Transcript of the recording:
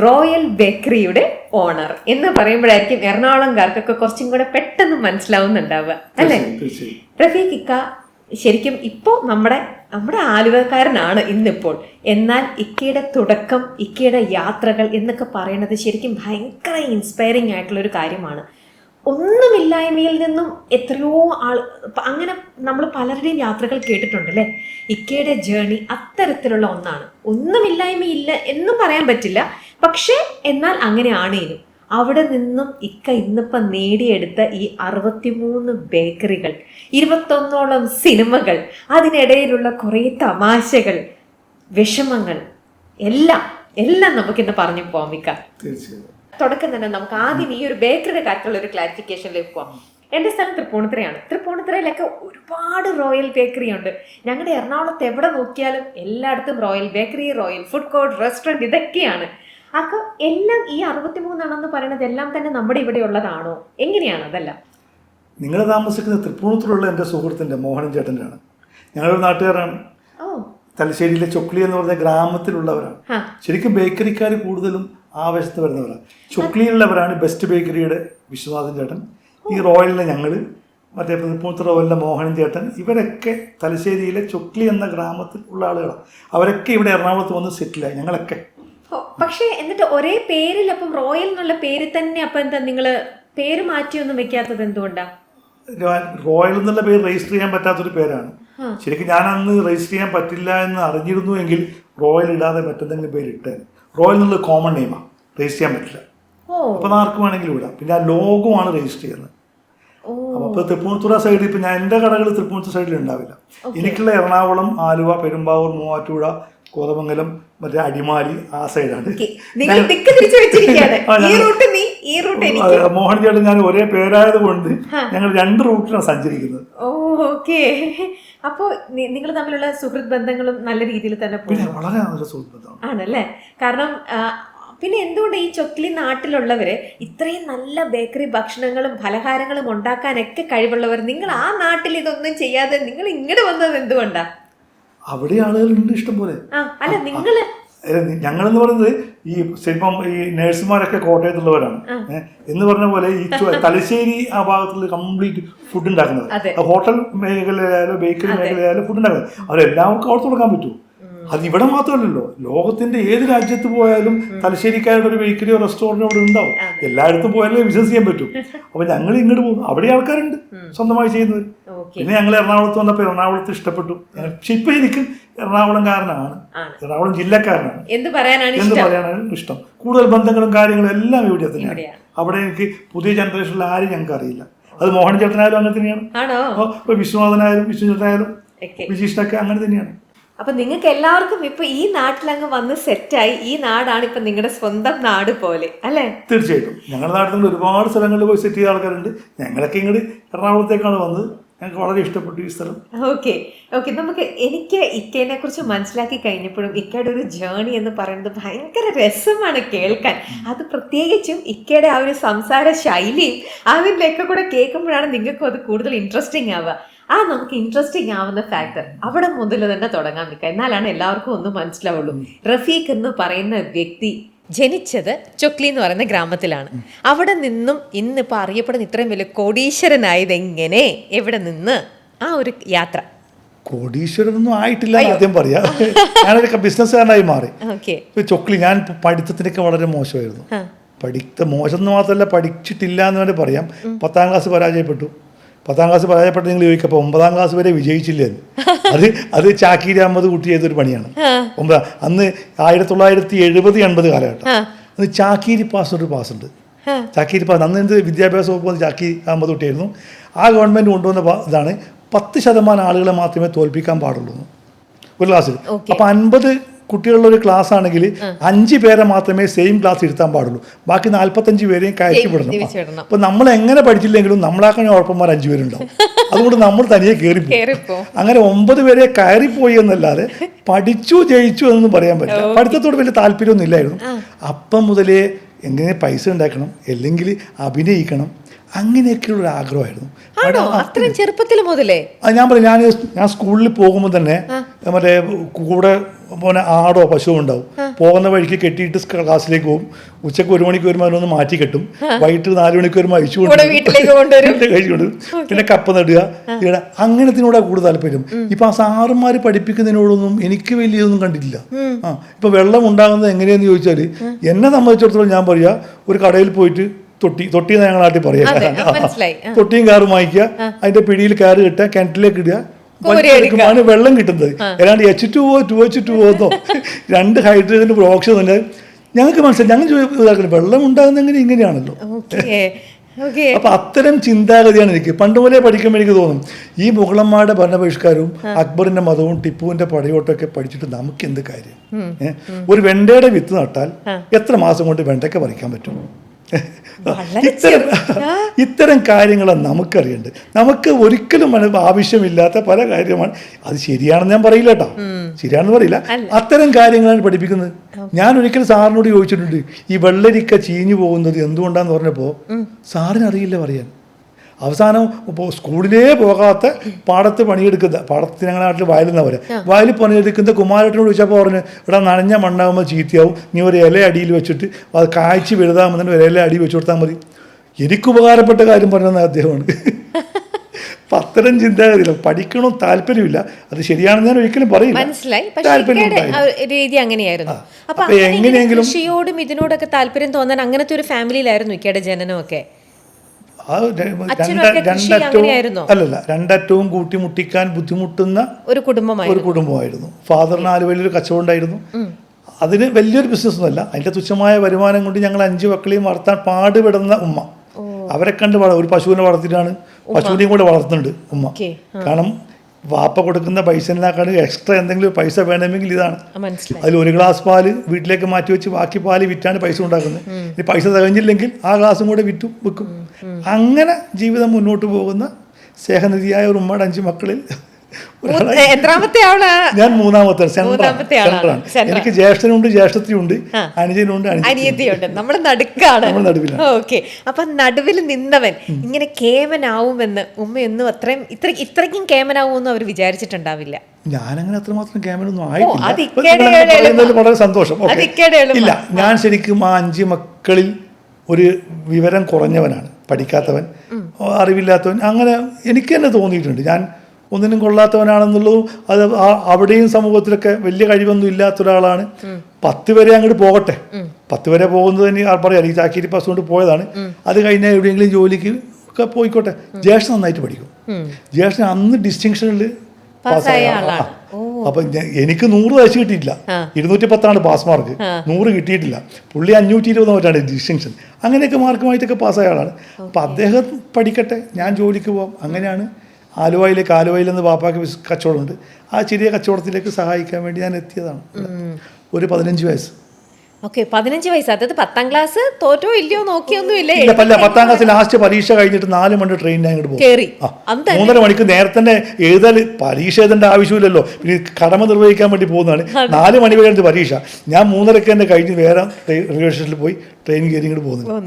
Royal ബേക്കറിയുടെ owner എന്ന് പറയുമ്പോഴായിരിക്കും എറണാകുളംകാർക്കൊക്കെ കുറച്ചും കൂടെ പെട്ടെന്ന് മനസ്സിലാവുന്നുണ്ടാവുക അല്ലെ? റഫീഖ് ഇക്ക ശരിക്കും ഇപ്പോൾ നമ്മുടെ ആലുവക്കാരനാണ് ഇന്നിപ്പോൾ. എന്നാൽ ഇക്കയുടെ തുടക്കം, ഇക്കയുടെ യാത്രകൾ എന്നൊക്കെ പറയുന്നത് ശരിക്കും ഭയങ്കര ഇൻസ്പയറിംഗ് ആയിട്ടുള്ള ഒരു കാര്യമാണ്. ഒന്നുമില്ലായ്മയിൽ നിന്നും എത്രയോ അങ്ങനെ നമ്മൾ പലരുടെയും യാത്രകൾ കേട്ടിട്ടുണ്ട് അല്ലേ? ഇക്കയുടെ ജേർണി അത്തരത്തിലുള്ള ഒന്നാണ്. ഒന്നുമില്ലായ്മയില്ല എന്നും പറയാൻ പറ്റില്ല, പക്ഷേ എന്നാൽ അങ്ങനെയാണേനും അവിടെ നിന്നും ഇക്ക ഇന്നിപ്പം നേടിയെടുത്ത ഈ 63 ബേക്കറികൾ, 21ഓളം സിനിമകൾ, അതിനിടയിലുള്ള കുറേ തമാശകൾ, വിഷമങ്ങൾ, എല്ലാം നമുക്കിന്ന് പറഞ്ഞു പോവാം ഇക്ക. തുടക്കം തന്നെ നമുക്ക് ആദ്യം ഈ ഒരു ബേക്കറിയുടെ കാര്യത്തിലുള്ള ഒരു ക്ലാരിഫിക്കേഷനിലേക്ക് പോവാം. എൻ്റെ സ്ഥലം തൃപ്പൂണിത്തുറയാണ്. തൃപ്പൂണിത്തുറയിലൊക്കെ ഒരുപാട് റോയൽ ബേക്കറി ഉണ്ട്. ഞങ്ങളുടെ എറണാകുളത്ത് എവിടെ നോക്കിയാലും എല്ലായിടത്തും royal bakery, royal food court, restaurant ഇതൊക്കെയാണ്. അപ്പോൾ എല്ലാം ഈ 63 ആണെന്ന് പറയുന്നത് എല്ലാം തന്നെ നമ്മുടെ ഇവിടെ ഉള്ളതാണോ? എങ്ങനെയാണ് അതെല്ലാം? നിങ്ങൾ താമസിക്കുന്ന തൃപ്പൂണിത്തുറയുള്ള എൻ്റെ സുഹൃത്തിൻ്റെ മോഹനൻ ചേട്ടൻ്റെയാണ്. ഞങ്ങളൊരു നാട്ടുകാരാണ്. തലശ്ശേരിയിലെ ചൊക്ലി എന്ന് പറഞ്ഞ ഗ്രാമത്തിലുള്ളവരാണ്. ശരിക്കും ബേക്കറിക്കാർ കൂടുതലും ആവേശത്ത് വരുന്നവരാണ്. ചൊക്ലിയിലുള്ളവരാണ് ബെസ്റ്റ് ബേക്കറിയുടെ വിശ്വനാഥൻ ചേട്ടൻ, ഈ റോയലിലെ ഞങ്ങൾ, മറ്റേ തൃപ്പൂണിത്തുറ റോയലിലെ മോഹനൻ ചേട്ടൻ, ഇവരൊക്കെ തലശ്ശേരിയിലെ ചൊക്ലി എന്ന ഗ്രാമത്തിൽ ഉള്ള ആളുകളാണ്. അവരൊക്കെ ഇവിടെ എറണാകുളത്ത് വന്ന് സെറ്റിലായി, ഞങ്ങളൊക്കെ. പക്ഷേ എന്നിട്ട് ഒരേ പേരിൽ, അപ്പം റോയൽ എന്നുള്ള പേര് തന്നെ, അപ്പം എന്താ നിങ്ങൾ പേര് മാറ്റിയൊന്നും വെക്കാത്തത് എന്തുകൊണ്ടാ? റോയൽ എന്നുള്ള പേര് രജിസ്റ്റർ ചെയ്യാൻ പറ്റാത്തൊരു പേരാണ്. ശരിക്കും ഞാൻ അന്ന് രജിസ്റ്റർ ചെയ്യാൻ പറ്റില്ല എന്ന് അറിഞ്ഞിരുന്നു എങ്കിൽ റോയൽ ഇടാതെ മറ്റെന്തെങ്കിലും പേര് ഇട്ടേനെ. റോയൽ എന്നുള്ള കോമൺ നെയിമാണ്, രജിസ്റ്റർ ചെയ്യാൻ പറ്റില്ല. അപ്പം ആർക്ക് വേണമെങ്കിലും ഇടാം. പിന്നെ ആ ലോഗോമാണ് രജിസ്റ്റർ ചെയ്യുന്നത്. അപ്പോൾ തൃപ്പൂണിത്തുറ സൈഡിൽ ഇപ്പം ഞാൻ എൻ്റെ കടകൾ തൃപ്പൂണിത്തുറ സൈഡിൽ ഉണ്ടാവില്ല. എനിക്കുള്ള എറണാകുളം, ആലുവ, പെരുമ്പാവൂർ, മൂവാറ്റുപുഴ, കോതമംഗലം, മറ്റേ അടിമാലി, ആ സൈഡാണ്. മോഹൻ ചേട്ടൻ ഞാൻ ഒരേ പേരായത് കൊണ്ട് ഞങ്ങൾ 2 റൂട്ടിലാണ് സഞ്ചരിക്കുന്നത്. ഓക്കെ. അപ്പോ നിങ്ങൾ തമ്മിലുള്ള സുഹൃത്ത് ബന്ധങ്ങളും നല്ല രീതിയിൽ തന്നെ വളരെ നല്ല സുഹൃത്ത് ബന്ധമാണ് ആണല്ലേ? കാരണം പിന്നെ എന്തുകൊണ്ട് ഈ ചൊക്ലി നാട്ടിലുള്ളവര് ഇത്രയും നല്ല ബേക്കറി ഭക്ഷണങ്ങളും പലഹാരങ്ങളും ഉണ്ടാക്കാനൊക്കെ കഴിവുള്ളവർ, നിങ്ങൾ ആ നാട്ടിൽ ഇതൊന്നും ചെയ്യാതെ നിങ്ങൾ ഇങ്ങോട്ട് വന്നത് എന്തുകൊണ്ടാ? അവിടെ ആളുകളുണ്ട് ഇഷ്ടം പോലെ. അല്ല നിങ്ങള് ഞങ്ങളെന്ന് പറയുന്നത് ഈ ശരിക്കും ഈ നഴ്സുമാരൊക്കെ കോട്ടയത്തുള്ളവരാണ്. എന്ന് പറഞ്ഞ പോലെ ഈ തലശ്ശേരി ആ ഭാഗത്തുള്ള കംപ്ലീറ്റ് ഫുഡ് ഉണ്ടാക്കുന്നത്, ഹോട്ടൽ മേഖലയിലായാലും ബേക്കറി മേഖലയിലായാലും ഫുഡ് ഉണ്ടാക്കുന്നത്, അവരെല്ലാവർക്കും അവിടെ കൊടുക്കാൻ പറ്റുമോ? അത് ഇവിടെ മാത്രമല്ലല്ലോ, ലോകത്തിന്റെ ഏത് രാജ്യത്ത് പോയാലും തലശ്ശേരിക്കാരുടെ ഒരു ബേക്കറിയോ റെസ്റ്റോറൻറ്റോ അവിടെ ഉണ്ടാവും. എല്ലായിടത്തും പോയാലേ വിശ്വസിക്കാൻ പറ്റും. അപ്പൊ ഞങ്ങൾ ഇങ്ങോട്ട് പോകും, അവിടെ ആൾക്കാരുണ്ട് സ്വന്തമായി ചെയ്യുന്നവർ. പിന്നെ ഞങ്ങൾ എറണാകുളത്ത് വന്നപ്പോൾ എറണാകുളത്ത് ഇഷ്ടപ്പെട്ടു. പക്ഷെ ഇപ്പൊ എനിക്ക് എറണാകുളംകാരനാണ്, എറണാകുളം ജില്ലക്കാരനാണ്. എന്ത് പറയാനാണ് ഇഷ്ടം. കൂടുതൽ ബന്ധങ്ങളും കാര്യങ്ങളും എല്ലാം ഇവിടെ തന്നെയാണ്. അവിടെ എനിക്ക് പുതിയ ജനറേഷനിൽ ആരും ഞങ്ങൾക്ക് അറിയില്ല. അത് മോഹൻ ചേട്ടനായാലും അങ്ങനെ തന്നെയാണ്, വിശ്വനാഥനായാലും വിഷ്ണു ചേട്ടനായാലും വിജീഷിനൊക്കെ അങ്ങനെ തന്നെയാണ്. അപ്പൊ നിങ്ങൾക്ക് എല്ലാവർക്കും ഇപ്പൊ ഈ നാട്ടിലങ്ങ് വന്ന് സെറ്റായി, ഈ നാടാണ് ഇപ്പൊ നിങ്ങളുടെ സ്വന്തം നാട് പോലെ അല്ലേ? തീർച്ചയായിട്ടും. ഞങ്ങളുടെ നാട്ടിൽ ഒരുപാട് സ്ഥലങ്ങളിൽ പോയി സെറ്റ് ചെയ്ത ആൾക്കാരുണ്ട്. ഞങ്ങളൊക്കെ ഇങ്ങോട്ട് എറണാകുളത്തേക്കാണ് വന്നത്. ഞങ്ങൾക്ക് വളരെ ഇഷ്ടപ്പെട്ടു ഈ സ്ഥലം. ഓക്കെ. നമുക്ക് എനിക്ക് ഇക്കേനെ കുറിച്ച് മനസ്സിലാക്കി കഴിഞ്ഞപ്പോഴും ഇക്കയുടെ ഒരു ജേർണി എന്ന് പറയുന്നത് ഭയങ്കര രസമാണ് കേൾക്കാൻ. അത് പ്രത്യേകിച്ചും ഇക്കയുടെ ആ ഒരു സംസാര ശൈലിയും അതിലൊക്കെ കൂടെ കേൾക്കുമ്പോഴാണ് നിങ്ങൾക്കും അത് കൂടുതൽ ഇൻട്രസ്റ്റിംഗ് ആവുക. നമുക്ക് ഇൻട്രസ്റ്റിംഗ് ആവുന്ന ഫാക്ടർ അവിടെ മുതൽ തന്നെ തുടങ്ങാൻ നിൽക്കുക, എന്നാലാണ് എല്ലാവർക്കും ഒന്ന് മനസ്സിലാവുള്ളൂ. റഫീഖ് എന്ന് പറയുന്ന വ്യക്തി ജനിച്ചത് ചൊക്ലി എന്ന് പറയുന്ന ഗ്രാമത്തിലാണ്. അവിടെ നിന്നും ഇന്നിപ്പോൾ അറിയപ്പെടുന്ന ഇത്രയും വലിയ കോടീശ്വരനായത് എങ്ങനെ, എവിടെ നിന്ന്, ആ ഒരു യാത്ര? കോടീശ്വരനൊന്നും ആയിട്ടില്ല ആദ്യം പറയാം. ഞാനൊരു ബിസിനസ്സുകാരനായി മാറി. ചൊക്ലി ഞാൻ പഠിത്തത്തിനൊക്കെ വളരെ മോശമായിരുന്നു. മോശം എന്ന് മാത്രമല്ല, പഠിച്ചിട്ടില്ല എന്ന് വേണ്ടി പറയാം. 10ാം ക്ലാസ് പരാജയപ്പെട്ടു. 10ാം ക്ലാസ് പരാജയപ്പെട്ട് നിങ്ങൾ ചോദിക്കപ്പോൾ 9ാം ക്ലാസ് വരെ വിജയിച്ചില്ലെന്ന്. അത് ചാക്കീരി അഹമ്മദ് കുട്ടി ചെയ്തൊരു പണിയാണ്. അന്ന് 1970-80 കാലഘട്ടം. അന്ന് ചാക്കീരി പാസ് ഒരു പാസ്സുണ്ട്. ചാക്കീരി പാസ് അന്ന് എന്ത് വിദ്യാഭ്യാസ വകുപ്പ് ചാക്കീരി അഹമ്മദ് കുട്ടിയായിരുന്നു. ആ ഗവൺമെൻറ് കൊണ്ടുവന്ന ഇതാണ് 10% ആളുകളെ മാത്രമേ തോൽപ്പിക്കാൻ പാടുള്ളൂ ഒരു ക്ലാസ്സിൽ. അപ്പോൾ 50 കുട്ടികളുള്ള ഒരു ക്ലാസ് ആണെങ്കിൽ 5 പേരെ മാത്രമേ സെയിം ക്ലാസ് ഇരുത്താൻ പാടുള്ളൂ. ബാക്കി 45 പേരെയും കയറ്റി വിടണം. അപ്പൊ നമ്മൾ എങ്ങനെ പഠിച്ചില്ലെങ്കിലും നമ്മളാക്കാൻ ഉറപ്പന്മാർ 5 പേരുണ്ടാവും. അതുകൊണ്ട് നമ്മൾ തനിയെ കയറിപ്പോകും. അങ്ങനെ 9 പേരെ കയറിപ്പോയി എന്നല്ലാതെ പഠിച്ചു ജയിച്ചു എന്നൊന്നും പറയാൻ പറ്റില്ല. പഠിത്തത്തോട് വലിയ താല്പര്യമൊന്നും ഇല്ലായിരുന്നു. അപ്പം മുതലേ എങ്ങനെ പൈസ ഉണ്ടാക്കണം, അല്ലെങ്കിൽ അഭിനയിക്കണം, അങ്ങനെയൊക്കെയുള്ള ഒരു ആഗ്രഹമായിരുന്നു. ചെറുപ്പത്തിൽ മുതലേ ഞാൻ പറയാം, ഞാൻ സ്കൂളിൽ പോകുമ്പോൾ തന്നെ മറ്റേ കൂടെ പോലെ ആടോ പശുവോ ഉണ്ടാവും. പോകുന്ന വഴിക്ക് കെട്ടിയിട്ട് ക്ലാസ്സിലേക്ക് പോകും. ഉച്ചക്ക് 1 മണിക്ക് വരുമ്പോൾ അതിനൊന്ന് മാറ്റി കെട്ടും. വൈകിട്ട് 4 മണിക്ക് വരുമ്പോൾ അഴിച്ചു കൊണ്ടുവരും. പിന്നെ കപ്പ നടുക. അങ്ങനത്തിനോടാ കൂടുതൽ താല്പര്യം. ഇപ്പൊ ആ സാറുമാർ പഠിപ്പിക്കുന്നതിനോടൊന്നും എനിക്ക് വലിയൊന്നും കണ്ടിട്ടില്ല. ഇപ്പൊ വെള്ളം ഉണ്ടാകുന്നത് എങ്ങനെയാന്ന് ചോദിച്ചാൽ എന്നെ സംബന്ധിച്ചിടത്തോളം ഞാൻ പറയാ, ഒരു കടയിൽ പോയിട്ട് തൊട്ടി ഞങ്ങൾ നാട്ടിൽ പറയാം, തൊട്ടിയും കാറും വാങ്ങിക്കുക, അതിന്റെ പിടിയിൽ കാറ് കിട്ടുക, കിണറ്റിലേക്ക് ഇടുക, ാണ് വെള്ളം കിട്ടുന്നത്. ഏതാണ്ട് H2O 2H2O എന്നോ 2 ഹൈഡ്രജൻ ഓക്സിജൻ തന്നെ ഞങ്ങൾക്ക് മനസ്സിലായി. ഞങ്ങൾ ഇതാക്കുന്നത് വെള്ളം ഉണ്ടാകുന്ന ഇങ്ങനെയാണല്ലോ. അപ്പൊ അത്തരം ചിന്താഗതിയാണ് എനിക്ക് പണ്ട് മുതലേ പഠിക്കുമ്പോൾ എനിക്ക് തോന്നും, ഈ മുഗളന്മാരുടെ ഭരണപരിഷ്കാരവും അക്ബറിന്റെ മതവും ടിപ്പുവിന്റെ പടയോട്ടൊക്കെ പഠിച്ചിട്ട് നമുക്ക് എന്ത് കാര്യം? ഒരു വെണ്ടയുടെ വിത്ത് നട്ടാൽ എത്ര മാസം കൊണ്ട് വെണ്ടയ്ക്ക പറിക്കാൻ പറ്റും? ഇത്തരം കാര്യങ്ങൾ നമുക്കറിയണ്ട്. നമുക്ക് ഒരിക്കലും ആവശ്യമില്ലാത്ത പല കാര്യമാണ്. അത് ശരിയാണെന്ന് ഞാൻ പറയില്ല കേട്ടോ, ശരിയാണെന്ന് പറയില്ല. അത്തരം കാര്യങ്ങളാണ് പഠിപ്പിക്കുന്നത്. ഞാൻ ഒരിക്കലും സാറിനോട് ചോദിച്ചിട്ടുണ്ട്, ഈ വെള്ളരിക്ക ചീഞ്ഞു പോകുന്നത് എന്തുകൊണ്ടാന്ന് പറഞ്ഞപ്പോൾ സാറിന് അറിയില്ല പറയാൻ. അവസാനം ഇപ്പോൾ സ്കൂളിലേ പോകാത്ത പാടത്ത് പണിയെടുക്കുന്ന, പാടത്ത് ഞങ്ങളുടെ നാട്ടിൽ വയലെന്നാ പറയുക, വയലിൽ പണിയെടുക്കുന്ന കുമാരേട്ടനോട് ചോദിച്ചപ്പോൾ പറഞ്ഞു, ഇവിടെ നനഞ്ഞ മണ്ണാകുമ്പോൾ ചീത്തയാവും, നീ ഒരു ഇല അടിയിൽ വെച്ചിട്ട് അത് കായ്ച്ച് വലുതാകുമ്പോൾ ഒരു ഇല അടി വെച്ച് കൊടുത്താൽ മതി. എനിക്ക് ഉപകാരപ്പെട്ട കാര്യം പറഞ്ഞത് അദ്ദേഹമാണ്. അപ്പം അത്തരം ചിന്താഗതിയില്ല. പഠിക്കണം താല്പര്യമില്ല, അത് ശരിയാണെന്ന് ഞാൻ ഒരിക്കലും പറയില്ല. രീതി അങ്ങനെയായിരുന്നു. അപ്പൊ എങ്ങനെയെങ്കിലും കൃഷിയോടും ഇതിനോടൊക്കെ താല്പര്യം തോന്നാൻ അങ്ങനത്തെ ഒരു ഫാമിലിയിലായിരുന്നു ഇക്കയുടെ ജനനമൊക്കെ. രണ്ടറ്റവും കൂട്ടിമുട്ടിക്കാൻ ബുദ്ധിമുട്ടുന്ന ഒരു കുടുംബമായിരുന്നു. ഫാദറിന് ആലുവയിൽ ഒരു കച്ചവടം ഉണ്ടായിരുന്നു. അതിന് വലിയൊരു ബിസിനസ് ഒന്നുമല്ല, അതിന്റെ തുച്ഛമായ വരുമാനം കൊണ്ട് ഞങ്ങൾ 5 മക്കളെയും വളർത്താൻ പാടുപെടുന്ന ഉമ്മ. അവരെ കണ്ട് ഒരു പശുവിനെ വളർത്തിയിട്ടാണ്, പശുവിനെയും കൂടെ വളർത്തുന്നുണ്ട് ഉമ്മ. കാരണം വാപ്പ കൊടുക്കുന്ന പൈസേക്കാണ് എക്സ്ട്രാ എന്തെങ്കിലും പൈസ വേണമെങ്കിൽ ഇതാണ്. അതിൽ 1 ഗ്ലാസ് പാല് വീട്ടിലേക്ക് മാറ്റി വെച്ച് ബാക്കി പാല് വിറ്റാണ് പൈസ ഉണ്ടാക്കുന്നത്. ഇനി പൈസ തികഞ്ഞില്ലെങ്കിൽ ആ ഗ്ലാസും കൂടെ വിൽക്കും. അങ്ങനെ ജീവിതം മുന്നോട്ട് പോകുന്ന സ്നേഹനിധിയായ ഒരു ഉമ്മയുടെ 5 മക്കളിൽ എത്രാമത്തെ ആളാണ്? ഞാൻ മൂന്നാമത്തെ സെൻട്രാണ്. എനിക്ക് ജ്യേഷ്ഠനുണ്ട്, ജ്യേഷ്ഠത്തിയുണ്ട്, അനുജനുണ്ട്, അനിയത്തിയുണ്ട്. നമ്മുടെ നടുവിലാണ്. ഓക്കെ. അപ്പൊ നടുവിൽ നിന്നവൻ ഇങ്ങനെ കേമനാവുമെന്ന് ഉമ്മയൊന്നും ഇത്രയ്ക്കും കേമനാവുമെന്ന് അവർ വിചാരിച്ചിട്ടുണ്ടാവില്ല. ഞാനങ്ങനെ അത്രമാത്രം ക്യാമറൊന്നും ആയിട്ടില്ല. വളരെ സന്തോഷം. ഇല്ല, ഞാൻ ശരിക്കും ആ 5 മക്കളിൽ ഒരു വിവരം കുറഞ്ഞവനാണ്, പഠിക്കാത്തവൻ, അറിവില്ലാത്തവൻ. അങ്ങനെ എനിക്ക് തന്നെ തോന്നിയിട്ടുണ്ട് ഞാൻ ഒന്നിനും കൊള്ളാത്തവനാണെന്നുള്ളതും. അത് അവിടെയും സമൂഹത്തിലൊക്കെ വലിയ കഴിവൊന്നും ഇല്ലാത്ത ഒരാളാണ്. 10 വരെ അങ്ങോട്ട് പോകട്ടെ, 10 വരെ പോകുന്നത് തന്നെ പറയാം, ഈ ചാക്കിരി പാസ് കൊണ്ട് പോയതാണ്. അത് കഴിഞ്ഞാൽ എവിടെയെങ്കിലും ജോലിക്ക് ഒക്കെ പോയിക്കോട്ടെ. ജ്യേഷ്ഠൻ നന്നായിട്ട് പഠിക്കും. ജ്യേഷ്ഠൻ അന്ന് ഡിസ്റ്റിങ്ഷനിൽ പാസ്സായ. അപ്പൊ എനിക്ക് 100 വയസ്സ് കിട്ടിയിട്ടില്ല, 210 പാസ് മാർക്ക്, 100 കിട്ടിയിട്ടില്ല. പുള്ളി 520 ഡിസ്റ്റിങ്ഷൻ. അങ്ങനെയൊക്കെ മാർക്കുമായിട്ടൊക്കെ പാസ്സായ ആളാണ്. അപ്പൊ അദ്ദേഹം പഠിക്കട്ടെ, ഞാൻ ജോലിക്ക് പോവാം. അങ്ങനെയാണ് ആലുവയിലെന്ന് പാപ്പാക്ക് കച്ചവടമുണ്ട്. ആ ചെറിയ കച്ചവടത്തിലേക്ക് സഹായിക്കാൻ വേണ്ടി ഞാൻ എത്തിയതാണ്. ഒരു 15 വയസ്സ്. ഓക്കെ, 15 വയസ്സ്. അതായത് 10ാം ക്ലാസ് തോറ്റോ ഇല്ലയോ നോക്കിയൊന്നുമില്ല. 10ാം ക്ലാസ് ലാസ്റ്റ് പരീക്ഷ കഴിഞ്ഞിട്ട് 4 മണി ട്രെയിനിൽ അങ്ങോട്ട് പോകും. 3.5 മണിക്ക് നേരത്തെ തന്നെ പരീക്ഷ എഴുതേണ്ട ആവശ്യമില്ലല്ലോ, പിന്നെ കടമ നിർവഹിക്കാൻ വേണ്ടി പോകുന്നതാണ്. 4 മണി വരെ പരീക്ഷ. ഞാൻ 3:30 തന്നെ കഴിഞ്ഞ് വേറെ റെയിൽവേ സ്റ്റേഷനിൽ പോയി ട്രെയിൻ കയറി ഇങ്ങോട്ട് പോകുന്നു.